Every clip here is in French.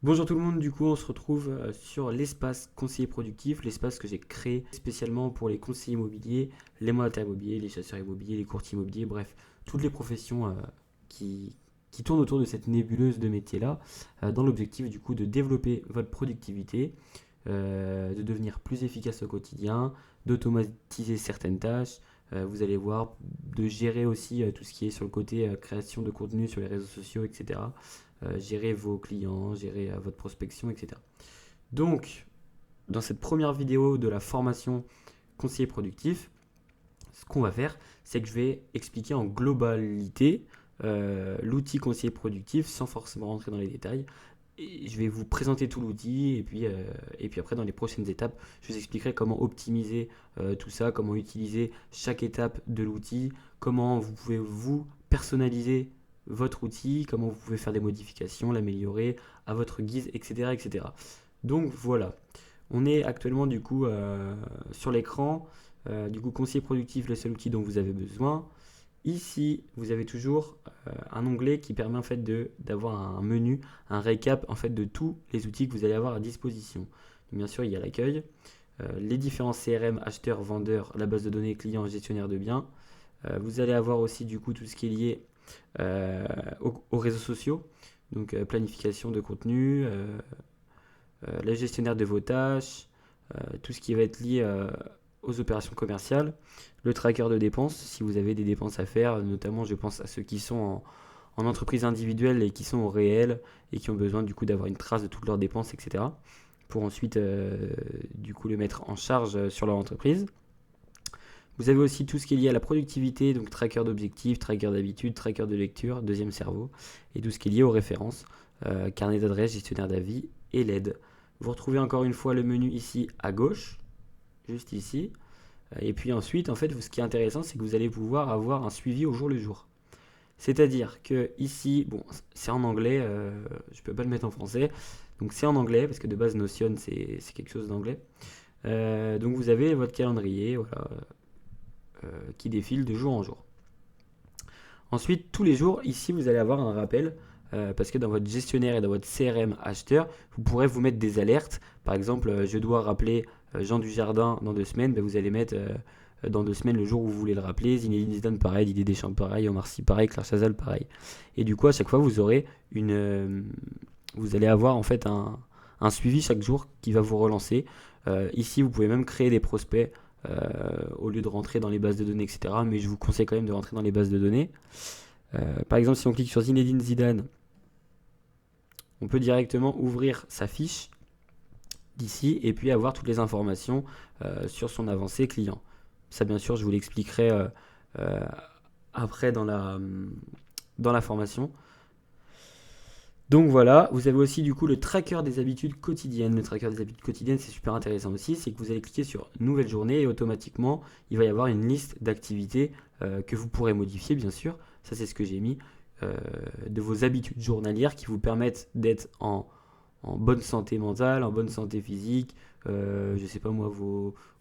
Bonjour tout le monde, du coup on se retrouve sur l'espace conseiller productif, l'espace que j'ai créé spécialement pour les conseillers immobiliers, les mandataires immobiliers, les chasseurs immobiliers, les courtiers immobiliers, bref, toutes les professions qui, qui tournent autour de cette nébuleuse de métiers-là, dans l'objectif du coup de développer votre productivité, de devenir plus efficace au quotidien, d'automatiser certaines tâches, vous allez voir, de gérer aussi tout ce qui est sur le côté création de contenu sur les réseaux sociaux, etc. Gérer vos clients, gérer votre prospection, etc. Donc, dans cette première vidéo de la formation conseiller productif, ce qu'on va faire, c'est que je vais expliquer en globalité l'outil conseiller productif sans forcément rentrer dans les détails. Et je vais vous présenter tout l'outil et puis après dans les prochaines étapes, je vous expliquerai comment optimiser tout ça, comment utiliser chaque étape de l'outil, comment vous pouvez vous personnaliser votre outil, comment vous pouvez faire des modifications, l'améliorer à votre guise, etc., etc. Donc voilà, on est actuellement du coup sur l'écran, du coup conseiller productif, le seul outil dont vous avez besoin. Ici, vous avez toujours un onglet qui permet en fait d'avoir un menu, un récap en fait de tous les outils que vous allez avoir à disposition. Donc, bien sûr, il y a l'accueil, les différents CRM, acheteurs, vendeurs, la base de données clients, gestionnaire de biens. Vous allez avoir aussi du coup tout ce qui est lié aux réseaux sociaux, donc planification de contenu, le gestionnaire de vos tâches, tout ce qui va être lié aux opérations commerciales, le tracker de dépenses, si vous avez des dépenses à faire, notamment je pense à ceux qui sont en entreprise individuelle et qui sont au réel et qui ont besoin du coup d'avoir une trace de toutes leurs dépenses, etc. Pour ensuite du coup les mettre en charge sur leur entreprise. Vous avez aussi tout ce qui est lié à la productivité, donc tracker d'objectifs, tracker d'habitude, tracker de lecture, deuxième cerveau, et tout ce qui est lié aux références, carnet d'adresse, gestionnaire d'avis et l'aide. Vous retrouvez encore une fois le menu ici à gauche, juste ici. Et puis ensuite, en fait, ce qui est intéressant, c'est que vous allez pouvoir avoir un suivi au jour le jour. C'est-à-dire que ici, bon, c'est en anglais, je ne peux pas le mettre en français, donc c'est en anglais, parce que de base Notion, c'est quelque chose d'anglais. Donc vous avez votre calendrier, voilà, qui défile de jour en jour. Ensuite, tous les jours, ici, vous allez avoir un rappel parce que dans votre gestionnaire et dans votre CRM acheteur, vous pourrez vous mettre des alertes. Par exemple, je dois rappeler Jean Dujardin dans 2 semaines. Ben, vous allez mettre dans 2 semaines le jour où vous voulez le rappeler. Zinedine Zidane, pareil. Didier Deschamps, pareil. Omar Sy, pareil. Claire Chazal, pareil. Et du coup, à chaque fois, vous aurez vous allez avoir en fait un suivi chaque jour qui va vous relancer. Ici, vous pouvez même créer des prospects au lieu de rentrer dans les bases de données, etc. Mais je vous conseille quand même de rentrer dans les bases de données. Par exemple, si on clique sur Zinedine Zidane, on peut directement ouvrir sa fiche d'ici et puis avoir toutes les informations sur son avancée client. Ça, bien sûr, je vous l'expliquerai euh, après dans la formation. Donc voilà, vous avez aussi du coup le tracker des habitudes quotidiennes. Le tracker des habitudes quotidiennes, c'est super intéressant aussi, c'est que vous allez cliquer sur nouvelle journée et automatiquement, il va y avoir une liste d'activités que vous pourrez modifier, bien sûr. Ça, c'est ce que j'ai mis de vos habitudes journalières qui vous permettent d'être en bonne santé mentale, en bonne santé physique. Je sais pas moi,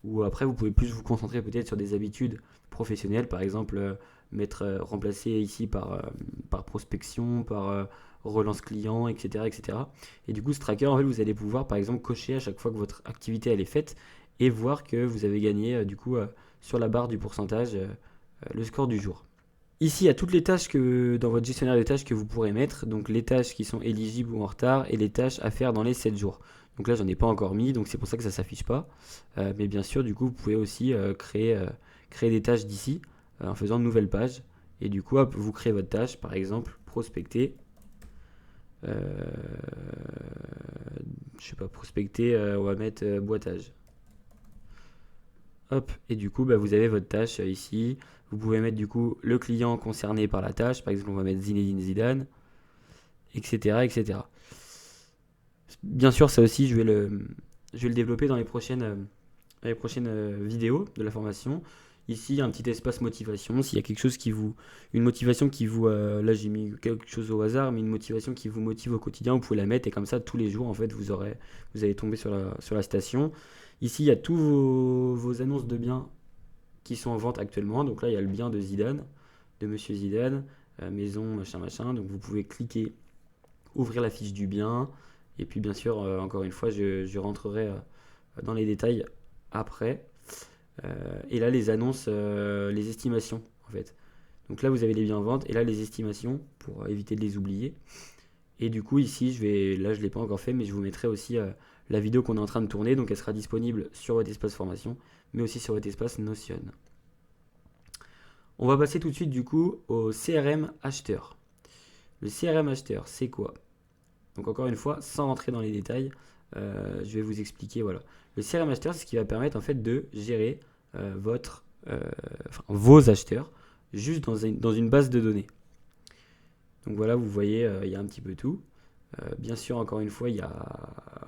ou après, vous pouvez plus vous concentrer peut-être sur des habitudes professionnelles, par exemple, remplacer ici par prospection, par relance client, etc., etc. Et du coup, ce tracker, en fait, vous allez pouvoir, par exemple, cocher à chaque fois que votre activité elle est faite et voir que vous avez gagné, du coup, sur la barre du pourcentage, le score du jour. Ici, il y a toutes les tâches que dans votre gestionnaire de tâches que vous pourrez mettre, donc les tâches qui sont éligibles ou en retard et les tâches à faire dans les 7 jours. Donc là, j'en ai pas encore mis, donc c'est pour ça que ça s'affiche pas. Mais bien sûr, du coup, vous pouvez aussi créer des tâches d'ici en faisant de nouvelles pages. Et du coup, hop, vous créez votre tâche, par exemple, prospecter. Euh, je sais pas, prospecter, on va mettre boitage. Hop, et du coup, bah, vous avez votre tâche ici. Vous pouvez mettre du coup le client concerné par la tâche. Par exemple, on va mettre Zinedine Zidane, etc., etc. Bien sûr, ça aussi, je vais le développer dans les prochaines vidéos de la formation. Ici, il y a un petit espace motivation. S'il y a quelque chose une motivation qui vous, là j'ai mis quelque chose au hasard, mais une motivation qui vous motive au quotidien, vous pouvez la mettre et comme ça, tous les jours, en fait, vous allez tomber sur la station. Ici, il y a tous vos annonces de biens qui sont en vente actuellement. Donc là, il y a le bien de Zidane, de Monsieur Zidane, maison, machin, machin. Donc vous pouvez cliquer, ouvrir la fiche du bien. Et puis bien sûr, encore une fois, je rentrerai dans les détails après. Et là, les annonces, les estimations en fait. Donc là, vous avez les biens en vente et là, les estimations pour éviter de les oublier. Et du coup, ici, là, je ne l'ai pas encore fait, mais je vous mettrai aussi la vidéo qu'on est en train de tourner. Donc elle sera disponible sur votre espace formation, mais aussi sur votre espace Notion. On va passer tout de suite du coup au CRM acheteur. Le CRM acheteur, c'est quoi? Donc encore une fois, sans rentrer dans les détails, je vais vous expliquer. Voilà. Le CRM acheteur, c'est ce qui va permettre en fait de gérer vos acheteurs juste dans une base de données. Donc voilà, vous voyez, il y a un petit peu tout. Bien sûr, encore une fois,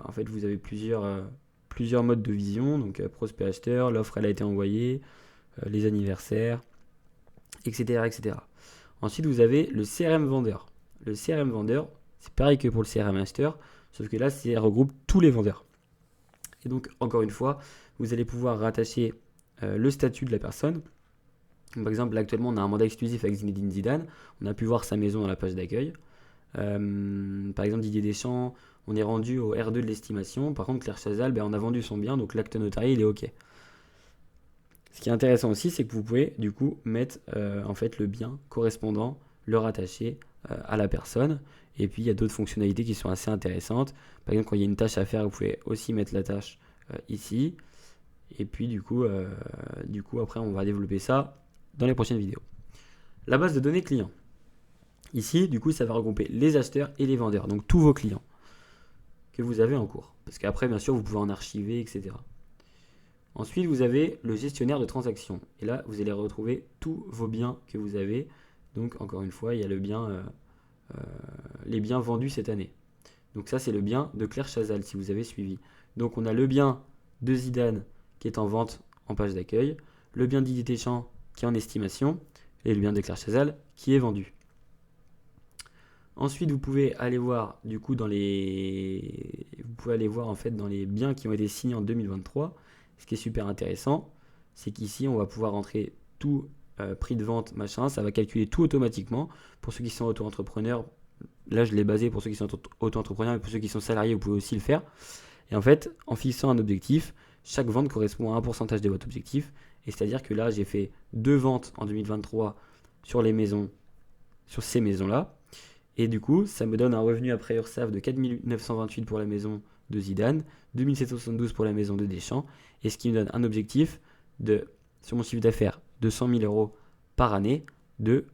en fait, vous avez plusieurs modes de vision. Donc prospect acheteur, l'offre elle a été envoyée, les anniversaires, etc., etc. Ensuite, vous avez le CRM vendeur. Le CRM vendeur, c'est pareil que pour le CRM acheteur, sauf que là, ça regroupe tous les vendeurs. Et donc, encore une fois, vous allez pouvoir rattacher le statut de la personne. Par exemple, là, actuellement, on a un mandat exclusif avec Zinedine Zidane. On a pu voir sa maison dans la page d'accueil. Par exemple, Didier Deschamps, on est rendu au R2 de l'estimation. Par contre, Claire Chazal, on a vendu son bien, donc l'acte notarié, il est OK. Ce qui est intéressant aussi, c'est que vous pouvez du coup mettre en fait le bien correspondant, le rattacher à la personne. Et puis il y a d'autres fonctionnalités qui sont assez intéressantes. Par exemple, quand il y a une tâche à faire, vous pouvez aussi mettre la tâche ici. Et puis du coup, après, on va développer ça dans les prochaines vidéos. La base de données clients. Ici, du coup, ça va regrouper les acheteurs et les vendeurs, donc tous vos clients que vous avez en cours. Parce qu'après, bien sûr, vous pouvez en archiver, etc. Ensuite, vous avez le gestionnaire de transactions. Et là, vous allez retrouver tous vos biens que vous avez. Donc, encore une fois, il y a les biens vendus cette année. Donc ça, c'est le bien de Claire Chazal, si vous avez suivi. Donc, on a le bien de Zidane qui est en vente en page d'accueil, le bien de Didier Deschamps qui est en estimation, et le bien de Claire Chazal qui est vendu. Ensuite, vous pouvez aller voir du coup dans les biens qui ont été signés en 2023. Ce qui est super intéressant, c'est qu'ici on va pouvoir rentrer tout prix de vente, machin, ça va calculer tout automatiquement. Pour ceux qui sont auto-entrepreneurs, là je l'ai basé pour ceux qui sont auto-entrepreneurs, mais pour ceux qui sont salariés, vous pouvez aussi le faire. Et en fait, en fixant un objectif, chaque vente correspond à un pourcentage de votre objectif. Et c'est-à-dire que là, j'ai fait 2 ventes en 2023 sur ces maisons-là. Et du coup, ça me donne un revenu après URSSAF de 4 928 pour la maison de Zidane, 2772 pour la maison de Deschamps, et ce qui me donne un objectif sur mon chiffre d'affaires de 100 000 euros par année de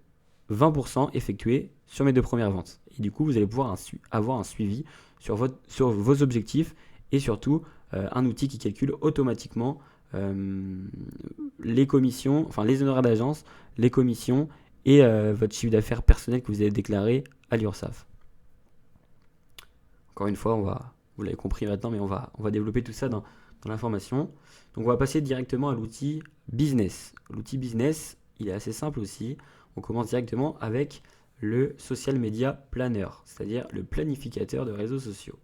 20% effectué sur mes 2 premières ventes. Et du coup, vous allez pouvoir avoir un suivi sur vos objectifs et surtout un outil qui calcule automatiquement les commissions, enfin les honoraires d'agence, les commissions et votre chiffre d'affaires personnel que vous avez déclaré à l'URSSAF. Encore une fois, vous l'avez compris maintenant, mais on va développer tout ça dans l'information. Donc on va passer directement à l'outil business. L'outil business, il est assez simple aussi. On commence directement avec le Social Media Planner, c'est-à-dire le planificateur de réseaux sociaux.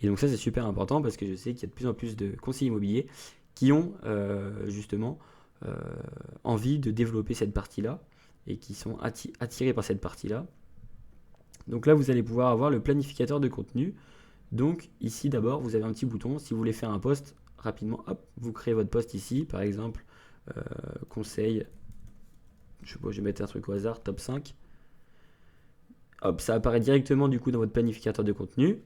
Et donc ça, c'est super important parce que je sais qu'il y a de plus en plus de conseillers immobiliers qui ont justement envie de développer cette partie-là et qui sont attirés par cette partie-là. Donc là, vous allez pouvoir avoir le planificateur de contenu. Donc ici, d'abord, vous avez un petit bouton. Si vous voulez faire un post rapidement, hop, vous créez votre post ici. Par exemple, conseil, je vais mettre un truc au hasard, top 5. Hop, ça apparaît directement du coup dans votre planificateur de contenu.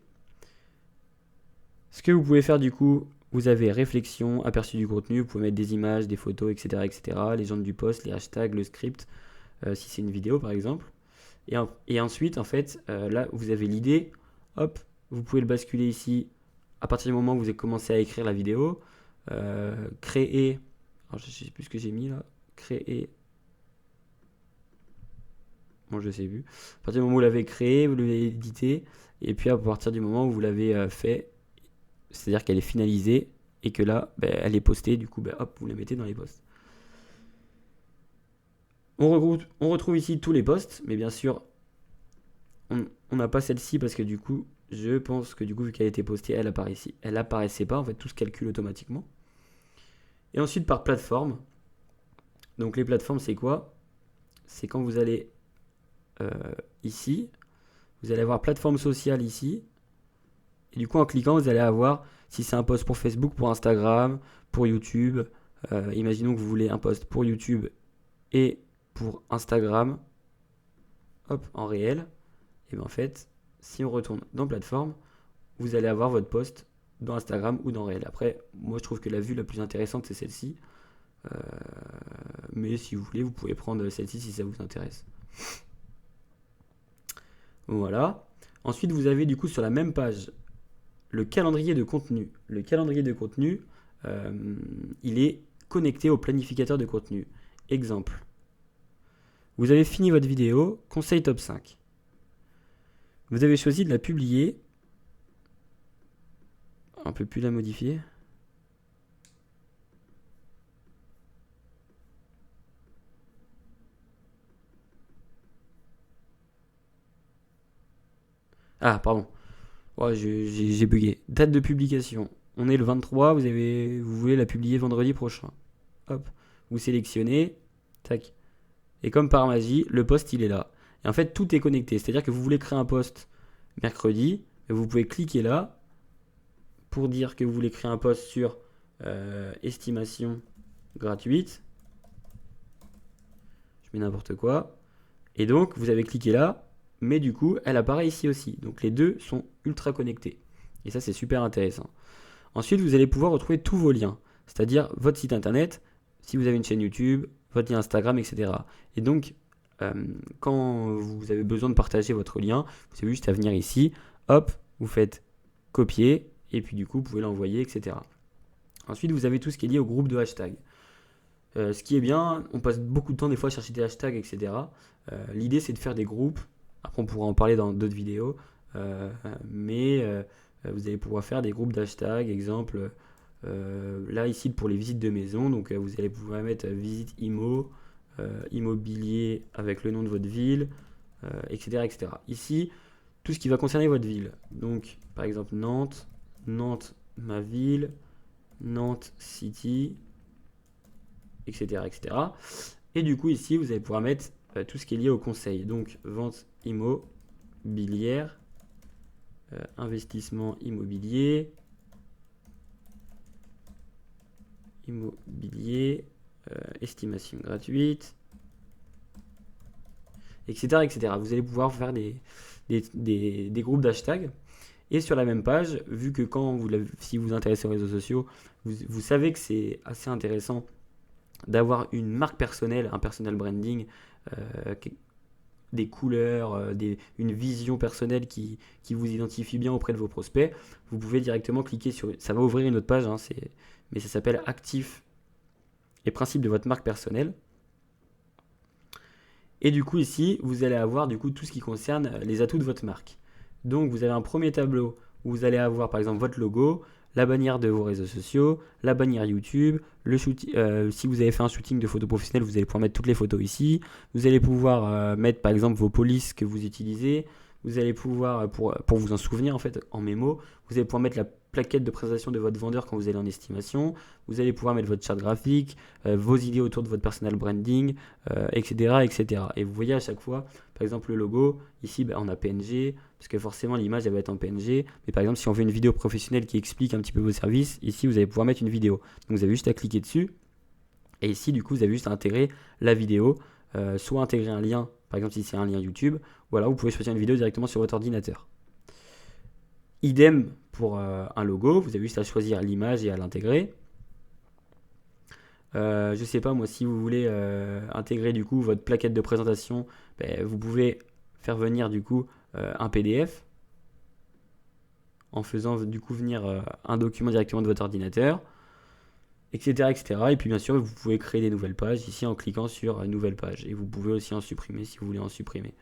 Ce que vous pouvez faire du coup, vous avez réflexion, aperçu du contenu, vous pouvez mettre des images, des photos, etc., etc., les gens du post, les hashtags, le script, si c'est une vidéo par exemple. Et ensuite, en fait, là, vous avez l'idée, hop, vous pouvez le basculer ici à partir du moment où vous avez commencé à écrire la vidéo. Créer, alors je ne sais plus ce que j'ai mis là, créer, bon je sais plus, à partir du moment où vous l'avez créé, vous l'avez édité, et puis à partir du moment où vous l'avez fait, c'est-à-dire qu'elle est finalisée, et que là, elle est postée, du coup, hop, vous la mettez dans les posts. On retrouve ici tous les posts, mais bien sûr, on n'a pas celle-ci parce que du coup, je pense que du coup, vu qu'elle a été postée, elle apparaissait pas, en fait, tout se calcule automatiquement. Et ensuite, par plateforme. Donc, les plateformes, c'est quoi? C'est quand vous allez ici, vous allez avoir plateforme sociale ici. Et du coup, en cliquant, vous allez avoir, si c'est un post pour Facebook, pour Instagram, pour YouTube, imaginons que vous voulez un post pour YouTube et pour Instagram, hop, en réel, et bien en fait, si on retourne dans plateforme, vous allez avoir votre post dans Instagram ou dans réel. Après, moi je trouve que la vue la plus intéressante c'est celle-ci, Euh, mais si vous voulez, vous pouvez prendre celle-ci si ça vous intéresse. Voilà. Ensuite, vous avez du coup sur la même page le calendrier de contenu. Le calendrier de contenu, il est connecté au planificateur de contenu. Exemple. Vous avez fini votre vidéo, conseil top 5. Vous avez choisi de la publier. On ne peut plus la modifier. Ah, pardon. Ouais, j'ai bugué. Date de publication. On est le 23, vous voulez la publier vendredi prochain. Hop, vous sélectionnez. Tac. Et comme par magie, le post il est là. Et en fait, tout est connecté. C'est-à-dire que vous voulez créer un post mercredi, et vous pouvez cliquer là pour dire que vous voulez créer un post sur estimation gratuite. Je mets n'importe quoi. Et donc, vous avez cliqué là, mais du coup, elle apparaît ici aussi. Donc, les deux sont ultra connectés. Et ça, c'est super intéressant. Ensuite, vous allez pouvoir retrouver tous vos liens, c'est-à-dire votre site internet, si vous avez une chaîne YouTube, votre lien Instagram, etc. Et donc, quand vous avez besoin de partager votre lien, vous avez juste à venir ici, hop, vous faites copier, et puis du coup, vous pouvez l'envoyer, etc. Ensuite, vous avez tout ce qui est lié au groupe de hashtags. Ce qui est bien, on passe beaucoup de temps des fois à chercher des hashtags, etc. L'idée, c'est de faire des groupes. Après, on pourra en parler dans d'autres vidéos. Mais vous allez pouvoir faire des groupes d'hashtags. Exemple, là, ici, pour les visites de maison. Donc, vous allez pouvoir mettre visite IMO, immobilier avec le nom de votre ville, etc., etc. Ici, tout ce qui va concerner votre ville. Donc, par exemple, Nantes, Nantes, ma ville, Nantes City, etc., etc. Et du coup, ici, vous allez pouvoir mettre tout ce qui est lié au conseil. Donc, vente immobilière, investissement immobilier, estimation gratuite, etc., etc. Vous allez pouvoir faire des groupes d'hashtags. Et sur la même page, vu que si vous vous intéressez aux réseaux sociaux, vous savez que c'est assez intéressant d'avoir une marque personnelle, un personal branding, des couleurs, une vision personnelle qui vous identifie bien auprès de vos prospects, vous pouvez directement cliquer sur... Ça va ouvrir une autre page, mais ça s'appelle Actifs et principes de votre marque personnelle. Et du coup ici, vous allez avoir du coup tout ce qui concerne les atouts de votre marque. Donc vous avez un premier tableau où vous allez avoir par exemple votre logo, la bannière de vos réseaux sociaux, la bannière YouTube, si vous avez fait un shooting de photos professionnelles, vous allez pouvoir mettre toutes les photos ici. Vous allez pouvoir mettre par exemple vos polices que vous utilisez. Vous allez pouvoir, pour vous en souvenir en fait, en mémo, vous allez pouvoir mettre la plaquette de présentation de votre vendeur quand vous allez en estimation. Vous allez pouvoir mettre votre charte graphique, vos idées autour de votre personal branding, etc., etc. Et vous voyez à chaque fois, par exemple le logo, ici on a PNG, parce que forcément l'image elle va être en PNG, mais par exemple si on veut une vidéo professionnelle qui explique un petit peu vos services, ici vous allez pouvoir mettre une vidéo. Donc vous avez juste à cliquer dessus, et ici du coup vous avez juste à intégrer la vidéo, soit intégrer un lien, par exemple si c'est un lien YouTube, ou alors vous pouvez choisir une vidéo directement sur votre ordinateur. Idem pour un logo, vous avez juste à choisir l'image et à l'intégrer. Je sais pas moi, si vous voulez intégrer du coup votre plaquette de présentation, vous pouvez faire venir du coup un PDF en faisant du coup venir un document directement de votre ordinateur, etc., etc. Et puis bien sûr, vous pouvez créer des nouvelles pages ici en cliquant sur nouvelle page. Et vous pouvez aussi en supprimer si vous voulez en supprimer.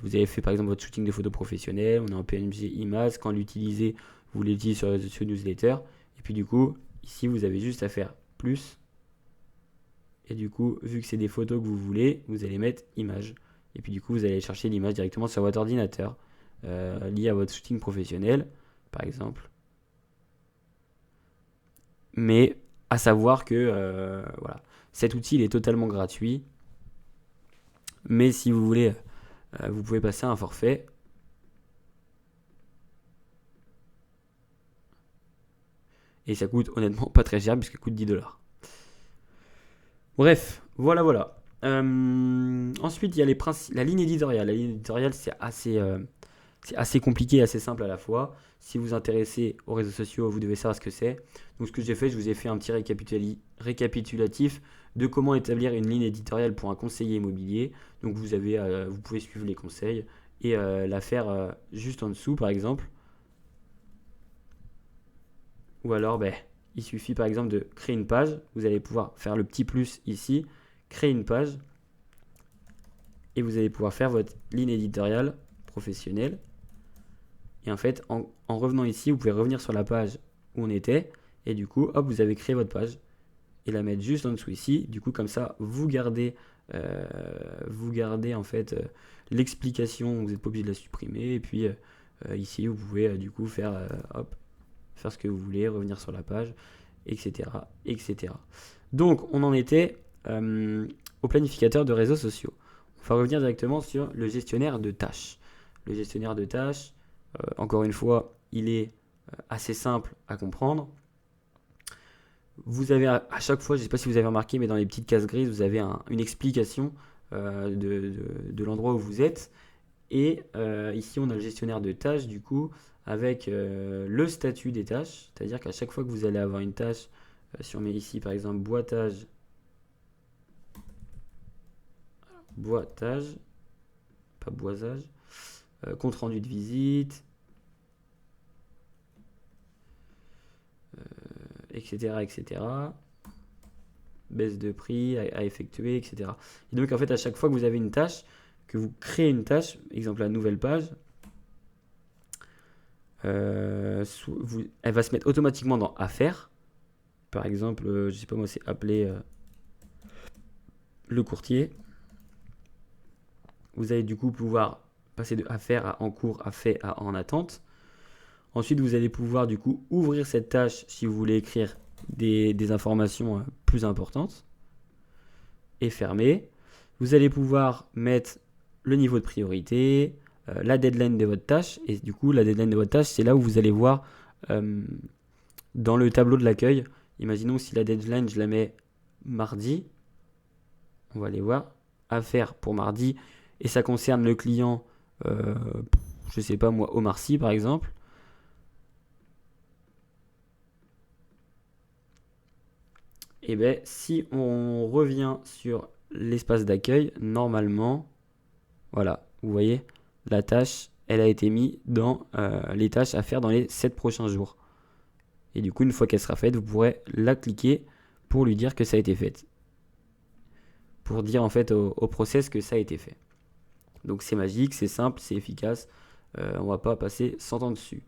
Vous avez fait par exemple votre shooting de photos professionnelles, on est en PNG image, quand l'utilisez, vous l'utilisez sur les réseaux sociaux newsletter. Et puis du coup, ici vous avez juste à faire plus. Et du coup, vu que c'est des photos que vous voulez, vous allez mettre image. Et puis du coup, vous allez chercher l'image directement sur votre ordinateur, lié à votre shooting professionnel, par exemple. Mais à savoir que voilà, cet outil il est totalement gratuit. Mais si vous voulez, vous pouvez passer à un forfait. Et ça coûte honnêtement pas très cher puisque ça coûte 10$. Bref, voilà. Ensuite, il y a la ligne éditoriale. La ligne éditoriale, c'est assez compliqué et assez simple à la fois. Si vous vous intéressez aux réseaux sociaux, vous devez savoir ce que c'est. Donc, ce que j'ai fait, je vous ai fait un petit récapitulatif de comment établir une ligne éditoriale pour un conseiller immobilier. Donc, vous pouvez suivre les conseils et la faire juste en dessous, par exemple. Ou alors, il suffit par exemple de créer une page. Vous allez pouvoir faire le petit plus ici, créer une page. Et vous allez pouvoir faire votre ligne éditoriale professionnelle. Et en fait, en revenant ici, vous pouvez revenir sur la page où on était. Et du coup, hop, vous avez créé votre page. Et la mettre juste en dessous ici. Du coup, comme ça, vous gardez en fait l'explication. Vous n'êtes pas obligé de la supprimer. Et puis ici, vous pouvez du coup faire ce que vous voulez, revenir sur la page, etc. etc. Donc, on en était au planificateur de réseaux sociaux. On va revenir directement sur le gestionnaire de tâches. Le gestionnaire de tâches, encore une fois, il est assez simple à comprendre. Vous avez à chaque fois, je ne sais pas si vous avez remarqué, mais dans les petites cases grises, vous avez une explication de l'endroit où vous êtes. Et ici, on a le gestionnaire de tâches, du coup, avec le statut des tâches. C'est-à-dire qu'à chaque fois que vous allez avoir une tâche, si on met ici, par exemple, boitage, pas boisage, compte rendu de visite, etc. Baisse de prix à effectuer, etc. Et donc en fait à chaque fois que vous avez une tâche, que vous créez une tâche, exemple la nouvelle page, elle va se mettre automatiquement dans affaires. Par exemple, je sais pas moi, c'est appeler le courtier. Vous allez du coup pouvoir passer de affaires à en cours, à fait, à en attente. Ensuite, vous allez pouvoir du coup ouvrir cette tâche si vous voulez écrire des informations plus importantes et fermer. Vous allez pouvoir mettre le niveau de priorité, la deadline de votre tâche. Et du coup, la deadline de votre tâche, c'est là où vous allez voir dans le tableau de l'accueil. Imaginons si la deadline, je la mets mardi. On va aller voir. Affaire pour mardi. Et ça concerne le client, je sais pas moi, Omar Sy par exemple. Et bien, si on revient sur l'espace d'accueil, normalement, voilà, vous voyez, la tâche, elle a été mise dans les tâches à faire dans les 7 prochains jours. Et du coup, une fois qu'elle sera faite, vous pourrez la cliquer pour lui dire que ça a été fait. Pour dire en fait au process que ça a été fait. Donc c'est magique, c'est simple, c'est efficace. On va pas passer 100 ans dessus.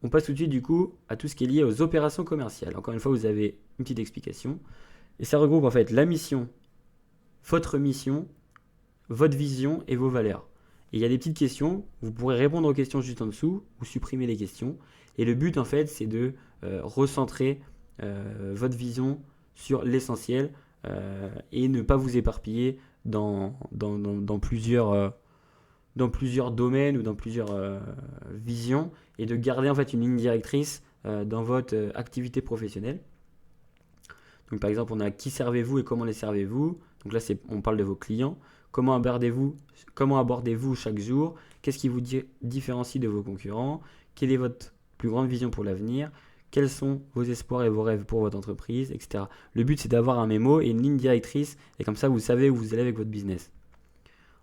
On passe tout de suite du coup à tout ce qui est lié aux opérations commerciales. Encore une fois, vous avez une petite explication. Et ça regroupe en fait la mission, votre vision et vos valeurs. Et il y a des petites questions, vous pourrez répondre aux questions juste en dessous ou supprimer les questions. Et le but en fait c'est de recentrer votre vision sur l'essentiel et ne pas vous éparpiller dans plusieurs domaines ou dans plusieurs visions et de garder en fait une ligne directrice dans votre activité professionnelle. Donc par exemple, on a qui servez-vous et comment les servez-vous. Donc là, on parle de vos clients. Comment abordez-vous chaque jour? Qu'est-ce qui vous différencie de vos concurrents? Quelle est votre plus grande vision pour l'avenir? Quels sont vos espoirs et vos rêves pour votre entreprise, etc. Le but, c'est d'avoir un mémo et une ligne directrice. Et comme ça, vous savez où vous allez avec votre business.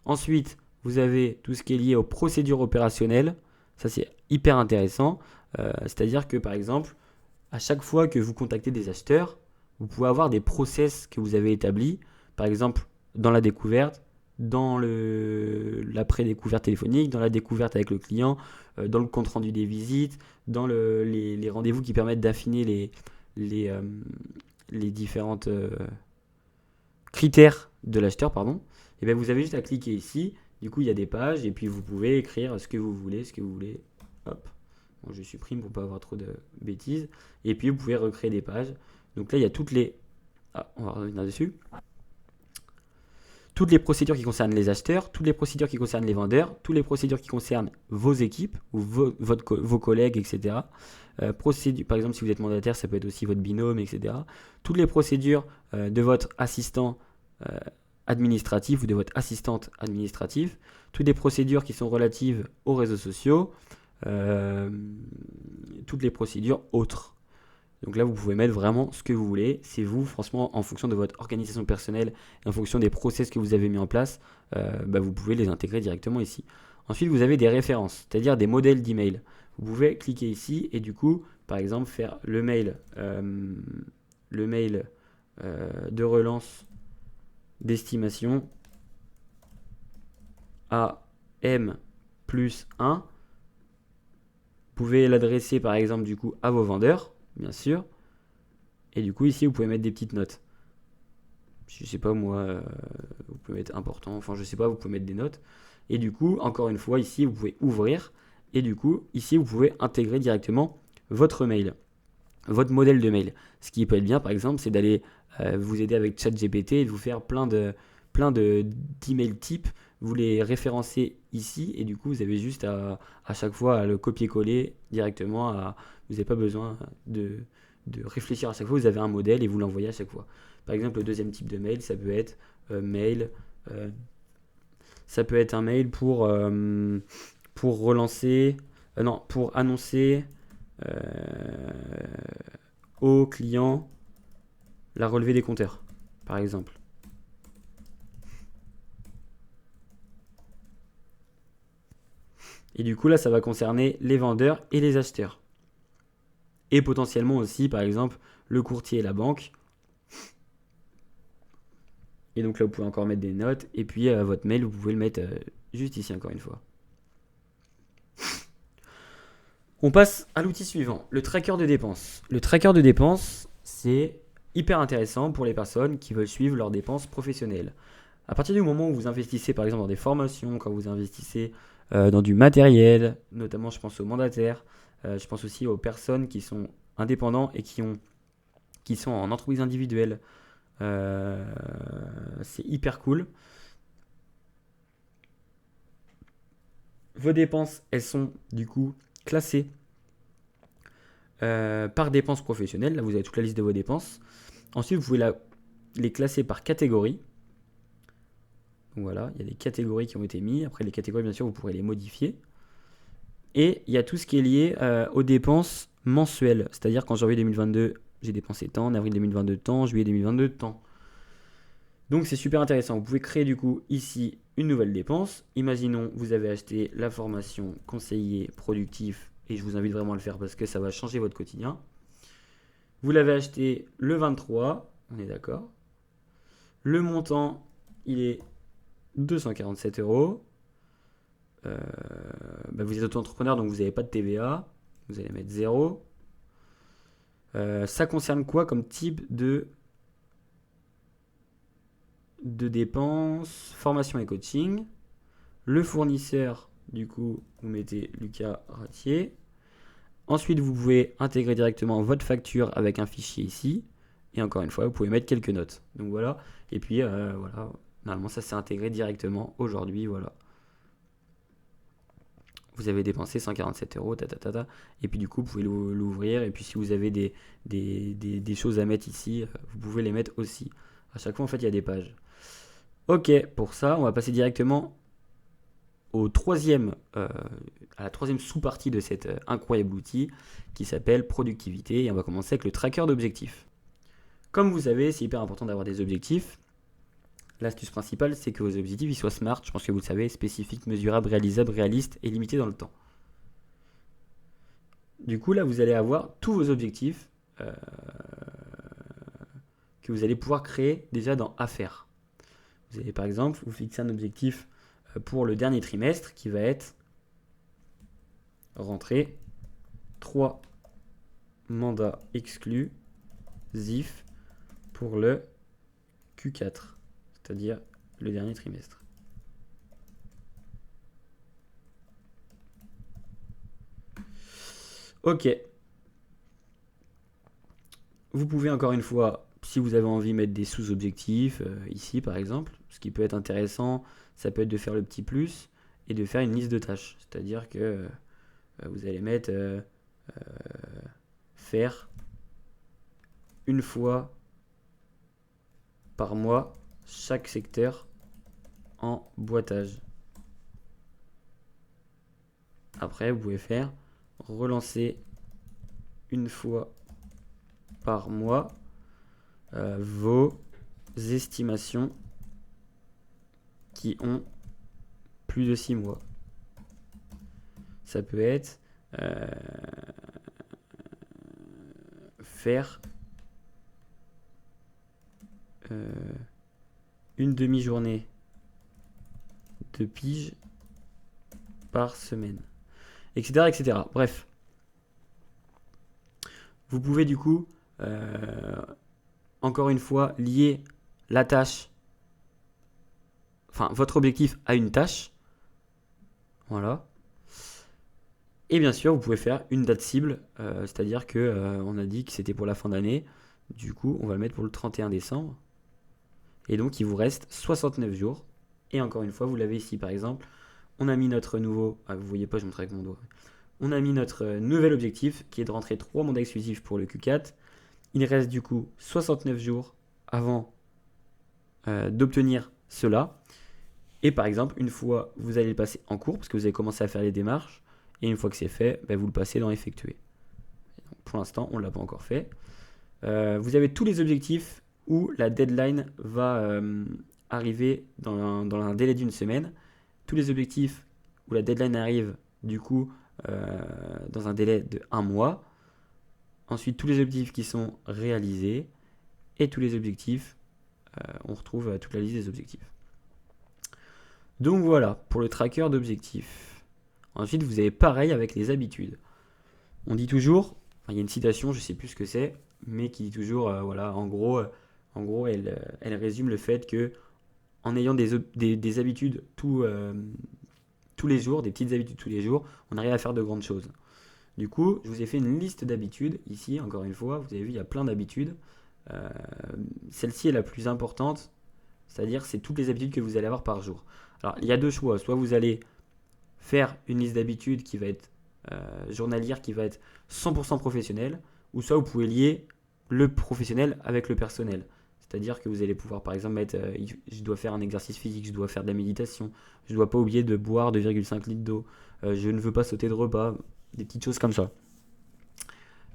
Ensuite, vous avez tout ce qui est lié aux procédures opérationnelles. Ça, c'est hyper intéressant. C'est-à-dire que, par exemple, à chaque fois que vous contactez des acheteurs, vous pouvez avoir des process que vous avez établis. Par exemple, dans la découverte, dans l'après-découverte téléphonique, dans la découverte avec le client, dans le compte-rendu des visites, dans les rendez-vous qui permettent d'affiner les différentes critères de l'acheteur, pardon. Et bien vous avez juste à cliquer ici. Du coup, il y a des pages et puis vous pouvez écrire ce que vous voulez. Hop. Bon, je supprime pour pas avoir trop de bêtises. Et puis vous pouvez recréer des pages. Donc là, il y a toutes les... Ah, on va revenir dessus. toutes les procédures qui concernent les acheteurs, toutes les procédures qui concernent les vendeurs, toutes les procédures qui concernent vos équipes ou vos collègues, etc. Par exemple, si vous êtes mandataire, ça peut être aussi votre binôme, etc. Toutes les procédures de votre assistant administratif ou de votre assistante administrative, toutes les procédures qui sont relatives aux réseaux sociaux, toutes les procédures autres. Donc là, vous pouvez mettre vraiment ce que vous voulez. C'est vous, franchement, en fonction de votre organisation personnelle et en fonction des process que vous avez mis en place, vous pouvez les intégrer directement ici. Ensuite, vous avez des références, c'est-à-dire des modèles d'email. Vous pouvez cliquer ici et du coup, par exemple, faire le mail de relance d'estimation à M plus 1. Vous pouvez l'adresser par exemple du coup à vos vendeurs, bien sûr. Et du coup ici vous pouvez mettre des petites notes. Je sais pas moi, vous pouvez mettre important, enfin je sais pas, vous pouvez mettre des notes. Et du coup, encore une fois, ici vous pouvez ouvrir. Et du coup, ici vous pouvez intégrer directement votre mail, votre modèle de mail. Ce qui peut être bien par exemple, c'est d'aller vous aider avec ChatGPT et de vous faire plein d'emails types. Vous les référencez ici et du coup vous avez juste à chaque fois à le copier-coller directement. Vous n'avez pas besoin de réfléchir à chaque fois, vous avez un modèle et vous l'envoyez à chaque fois. Par exemple, le deuxième type de mail, ça peut être ça peut être un mail pour relancer, pour annoncer aux clients la relevée des compteurs, par exemple. Et du coup, là, ça va concerner les vendeurs et les acheteurs. Et potentiellement aussi, par exemple, le courtier et la banque. Et donc là, vous pouvez encore mettre des notes. Et puis, votre mail, vous pouvez le mettre juste ici, encore une fois. On passe à l'outil suivant, le tracker de dépenses. Le tracker de dépenses, c'est hyper intéressant pour les personnes qui veulent suivre leurs dépenses professionnelles. À partir du moment où vous investissez, par exemple, dans des formations, quand vous investissez dans du matériel, notamment je pense aux mandataires, je pense aussi aux personnes qui sont indépendants et qui sont en entreprise individuelle. C'est hyper cool. Vos dépenses, elles sont du coup classées par dépenses professionnelles. Là, vous avez toute la liste de vos dépenses. Ensuite, vous pouvez les classer par catégorie. Donc voilà, il y a des catégories qui ont été mises. Après, les catégories, bien sûr, vous pourrez les modifier. Et il y a tout ce qui est lié aux dépenses mensuelles. C'est-à-dire qu'en janvier 2022, j'ai dépensé tant, en avril 2022, tant, juillet 2022, tant. Donc c'est super intéressant. Vous pouvez créer du coup ici une nouvelle dépense. Imaginons vous avez acheté la formation conseiller productif et je vous invite vraiment à le faire parce que ça va changer votre quotidien. Vous l'avez acheté le 23, on est d'accord. Le montant, il est 247 €. Vous êtes auto-entrepreneur donc vous n'avez pas de TVA. Vous allez mettre 0. Ça concerne quoi comme type de dépenses? Formation et coaching. Le fournisseur, du coup, vous mettez Lucas Ratier. Ensuite, vous pouvez intégrer directement votre facture avec un fichier ici. Et encore une fois, vous pouvez mettre quelques notes. Donc voilà. Et puis, voilà. Normalement, ça s'est intégré directement aujourd'hui. Voilà. Vous avez dépensé 147 €, et puis du coup, vous pouvez l'ouvrir. Et puis, si vous avez des choses à mettre ici, vous pouvez les mettre aussi. À chaque fois, en fait, il y a des pages. Ok, pour ça, on va passer directement à la troisième sous-partie de cet incroyable outil qui s'appelle productivité. Et on va commencer avec le tracker d'objectifs. Comme vous savez, c'est hyper important d'avoir des objectifs. L'astuce principale, c'est que vos objectifs ils soient smart, je pense que vous le savez, spécifiques, mesurables, réalisables, réalistes et limités dans le temps. Du coup, là, vous allez avoir tous vos objectifs que vous allez pouvoir créer déjà dans Affaires. Vous allez par exemple vous fixer un objectif pour le dernier trimestre qui va être rentrer 3 mandats exclusifs pour le Q4, c'est-à-dire le dernier trimestre. Ok. Vous pouvez encore une fois si vous avez envie de mettre des sous-objectifs, ici par exemple, ce qui peut être intéressant, ça peut être de faire le petit plus et de faire une liste de tâches. C'est-à-dire que vous allez mettre faire une fois par mois chaque secteur en boitage. Après, vous pouvez faire relancer une fois par mois vos estimations qui ont plus de 6 mois. Ça peut être faire une demi-journée de pige par semaine, etc., etc. Bref, vous pouvez du coup, encore une fois, lier la tâche, enfin votre objectif à une tâche. Voilà. Et bien sûr, vous pouvez faire une date cible, c'est-à-dire que on a dit que c'était pour la fin d'année. Du coup, on va le mettre pour le 31 décembre. Et donc, il vous reste 69 jours. Et encore une fois, vous l'avez ici, par exemple. On a mis notre nouveau... Ah, vous voyez pas, je montre avec mon doigt. On a mis notre nouvel objectif, qui est de rentrer 3 mandats exclusifs pour le Q4. Il reste du coup 69 jours avant d'obtenir cela. Et par exemple, une fois vous allez le passer en cours, parce que vous avez commencé à faire les démarches, et une fois que c'est fait, vous le passez dans effectuer. Donc, pour l'instant, on ne l'a pas encore fait. Vous avez tous les objectifs où la deadline va arriver dans un délai d'une semaine. Tous les objectifs où la deadline arrive du coup dans un délai de 1 mois. Ensuite, tous les objectifs qui sont réalisés et tous les objectifs, on retrouve toute la liste des objectifs. Donc voilà, pour le tracker d'objectifs. Ensuite, vous avez pareil avec les habitudes. On dit toujours, il y a une citation, je ne sais plus ce que c'est, mais qui dit toujours, voilà, en gros, elle résume le fait que en ayant des habitudes tous les jours, des petites habitudes tous les jours, on arrive à faire de grandes choses. Du coup, je vous ai fait une liste d'habitudes. Ici, encore une fois, vous avez vu, il y a plein d'habitudes. Celle-ci est la plus importante, c'est-à-dire c'est toutes les habitudes que vous allez avoir par jour. Alors, il y a deux choix. Soit vous allez faire une liste d'habitudes qui va être journalière, qui va être 100% professionnelle, ou soit vous pouvez lier le professionnel avec le personnel. C'est-à-dire que vous allez pouvoir par exemple mettre je dois faire un exercice physique, je dois faire de la méditation, je ne dois pas oublier de boire 2,5 litres d'eau, je ne veux pas sauter de repas, des petites choses comme ça.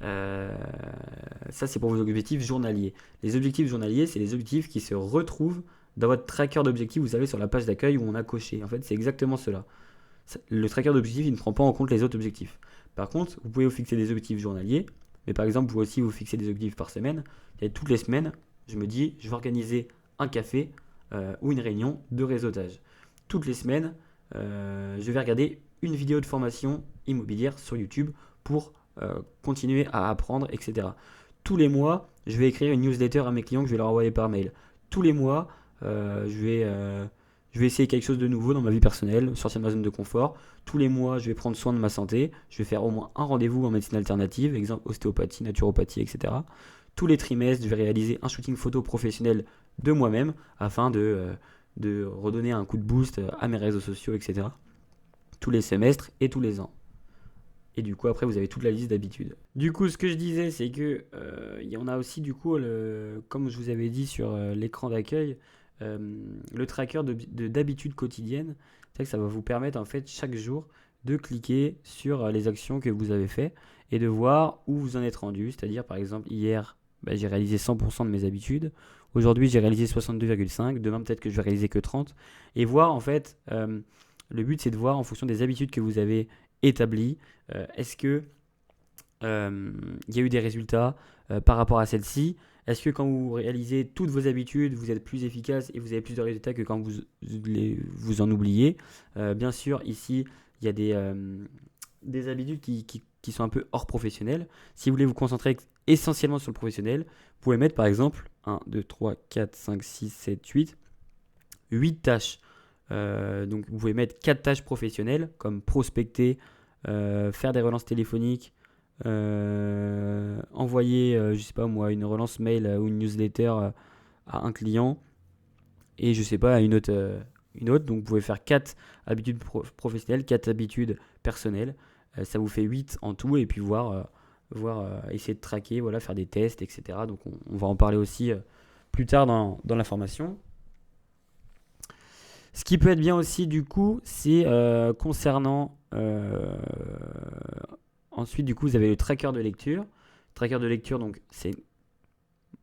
Ça c'est pour vos objectifs journaliers. Les objectifs journaliers, c'est les objectifs qui se retrouvent dans votre tracker d'objectifs, vous savez, sur la page d'accueil où on a coché. En fait, c'est exactement cela. Le tracker d'objectifs, il ne prend pas en compte les autres objectifs. Par contre, vous pouvez vous fixer des objectifs journaliers, mais par exemple, vous pouvez aussi vous fixer des objectifs par semaine. Et toutes les semaines, je me dis, je vais organiser un café ou une réunion de réseautage. Toutes les semaines, je vais regarder une vidéo de formation immobilière sur YouTube pour continuer à apprendre, etc. Tous les mois, je vais écrire une newsletter à mes clients que je vais leur envoyer par mail. Tous les mois, je vais essayer quelque chose de nouveau dans ma vie personnelle, sortir de ma zone de confort. Tous les mois, je vais prendre soin de ma santé. Je vais faire au moins un rendez-vous en médecine alternative, exemple ostéopathie, naturopathie, etc. Tous les trimestres, je vais réaliser un shooting photo professionnel de moi-même afin de redonner un coup de boost à mes réseaux sociaux, etc. Tous les semestres et tous les ans. Et du coup, après, vous avez toute la liste d'habitudes. Du coup, ce que je disais, c'est que on a aussi, du coup, comme je vous avais dit sur l'écran d'accueil, le tracker d'habitudes quotidiennes. C'est que ça va vous permettre, en fait, chaque jour, de cliquer sur les actions que vous avez faites et de voir où vous en êtes rendu. C'est-à-dire, par exemple, hier, j'ai réalisé 100% de mes habitudes. Aujourd'hui, j'ai réalisé 62,5. Demain, peut-être que je vais réaliser que 30. Et voir, en fait, le but, c'est de voir en fonction des habitudes que vous avez établies, est-ce que il y a eu des résultats par rapport à celle-ci. Est-ce que quand vous réalisez toutes vos habitudes, vous êtes plus efficace et vous avez plus de résultats que quand vous en oubliez. Bien sûr, ici, il y a des habitudes qui sont un peu hors professionnel. Si vous voulez vous concentrer essentiellement sur le professionnel, vous pouvez mettre par exemple 1, 2, 3, 4, 5, 6, 7, 8 tâches. Donc vous pouvez mettre 4 tâches professionnelles comme prospecter, faire des relances téléphoniques, envoyer, je sais pas moi, une relance mail ou une newsletter à un client et je sais pas, à une autre. Donc vous pouvez faire 4 habitudes professionnelles, 4 habitudes personnelles. Ça vous fait 8 en tout et puis essayer de traquer, voilà, faire des tests, etc. Donc on va en parler aussi plus tard dans la formation. Ce qui peut être bien aussi du coup, c'est concernant ensuite du coup vous avez le tracker de lecture. Tracker de lecture, donc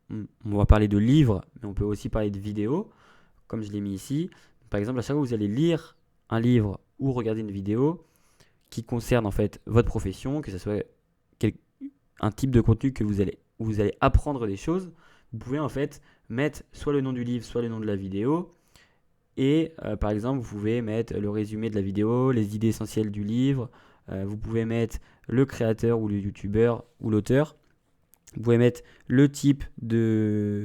on va parler de livres, mais on peut aussi parler de vidéos, comme je l'ai mis ici. Par exemple, à chaque fois que vous allez lire un livre ou regarder une vidéo qui concerne en fait votre profession, que ce soit un type de contenu où vous allez apprendre des choses, vous pouvez en fait mettre soit le nom du livre, soit le nom de la vidéo. Et par exemple, vous pouvez mettre le résumé de la vidéo, les idées essentielles du livre. Vous pouvez mettre le créateur ou le youtubeur ou l'auteur. Vous pouvez mettre le type de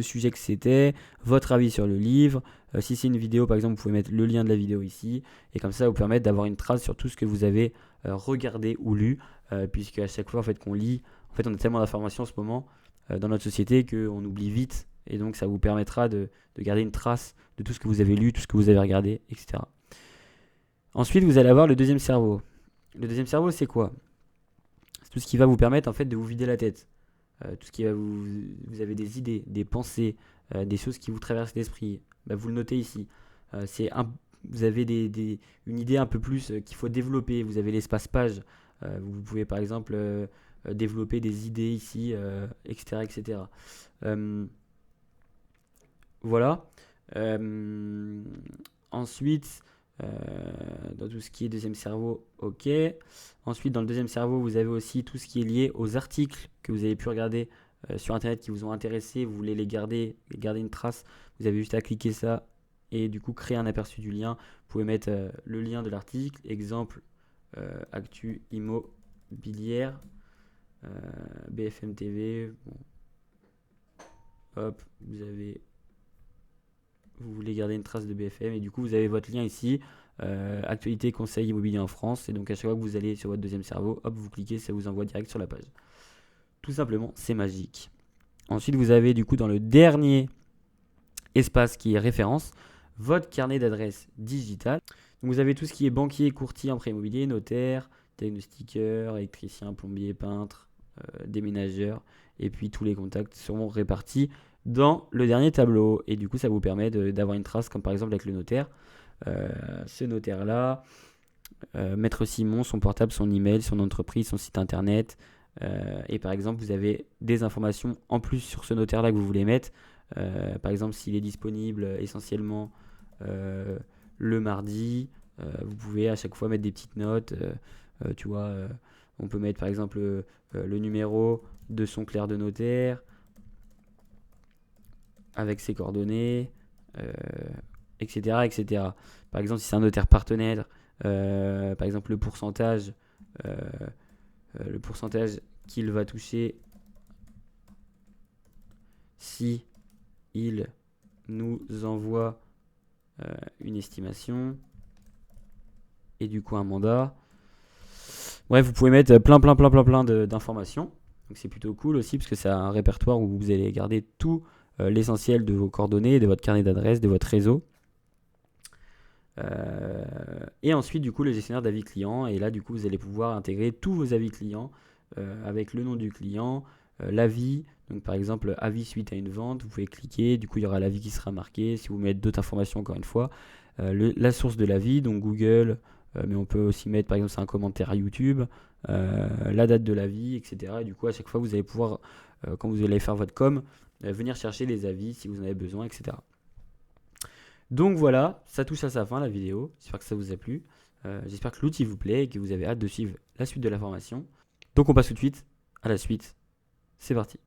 sujet que c'était, votre avis sur le livre. Si c'est une vidéo, par exemple, vous pouvez mettre le lien de la vidéo ici. Et comme ça, vous permettre d'avoir une trace sur tout ce que vous avez regardé ou lu. Puisque à chaque fois en fait, qu'on lit, en fait, on a tellement d'informations en ce moment dans notre société qu'on oublie vite. Et donc, ça vous permettra de garder une trace de tout ce que vous avez lu, tout ce que vous avez regardé, etc. Ensuite, vous allez avoir le deuxième cerveau. Le deuxième cerveau, c'est quoi? C'est tout ce qui va vous permettre en fait de vous vider la tête. Tout ce qui va vous avez des idées, des pensées, des choses qui vous traversent l'esprit. Bah, vous le notez ici. Vous avez une idée un peu plus qu'il faut développer. Vous avez l'espace page. Vous pouvez par exemple développer des idées ici, etc. etc. Voilà. Ensuite, dans tout ce qui est deuxième cerveau, ok. Ensuite, dans le deuxième cerveau, vous avez aussi tout ce qui est lié aux articles que vous avez pu regarder sur Internet qui vous ont intéressé. Vous voulez les garder une trace. Vous avez juste à cliquer ça et du coup créer un aperçu du lien. Vous pouvez mettre le lien de l'article. Exemple, Actu Immobilière, BFM TV. Bon. Hop, vous voulez garder une trace de BFM et du coup vous avez votre lien ici, actualité conseil immobilier en France, et donc à chaque fois que vous allez sur votre deuxième cerveau, hop, vous cliquez, ça vous envoie direct sur la page. Tout simplement, c'est magique. Ensuite vous avez du coup dans le dernier espace qui est référence, votre carnet d'adresses digital. Donc vous avez tout ce qui est banquier, courtier en prêt immobilier, notaire, diagnostiqueur, électricien, plombier, peintre, déménageur, et puis tous les contacts seront répartis dans le dernier tableau. Et du coup, ça vous permet d'avoir une trace, comme par exemple avec le notaire. Ce notaire-là, Maître Simon, son portable, son email, son entreprise, son site internet. Et par exemple, vous avez des informations en plus sur ce notaire-là que vous voulez mettre. Par exemple, s'il est disponible essentiellement le mardi, vous pouvez à chaque fois mettre des petites notes. Tu vois, on peut mettre par exemple le numéro de son clerc de notaire avec ses coordonnées, etc., etc. Par exemple, si c'est un notaire partenaire, par exemple le pourcentage qu'il va toucher si il nous envoie une estimation et du coup un mandat. Bref, vous pouvez mettre plein d'informations. Donc c'est plutôt cool aussi parce que c'est un répertoire où vous allez garder tout l'essentiel de vos coordonnées, de votre carnet d'adresses, de votre réseau. Et ensuite, du coup, le gestionnaire d'avis client. Et là, du coup, vous allez pouvoir intégrer tous vos avis clients avec le nom du client, l'avis. Donc, par exemple, avis suite à une vente. Vous pouvez cliquer. Du coup, il y aura l'avis qui sera marqué. Si vous mettez d'autres informations, encore une fois, la source de l'avis, donc Google. Mais on peut aussi mettre, par exemple, c'est un commentaire YouTube, la date de l'avis, etc. Et du coup, à chaque fois, vous allez pouvoir, quand vous allez faire votre com, venir chercher les avis si vous en avez besoin, etc. Donc voilà, ça touche à sa fin la vidéo. J'espère que ça vous a plu. J'espère que l'outil vous plaît et que vous avez hâte de suivre la suite de la formation. Donc on passe tout de suite à la suite. C'est parti.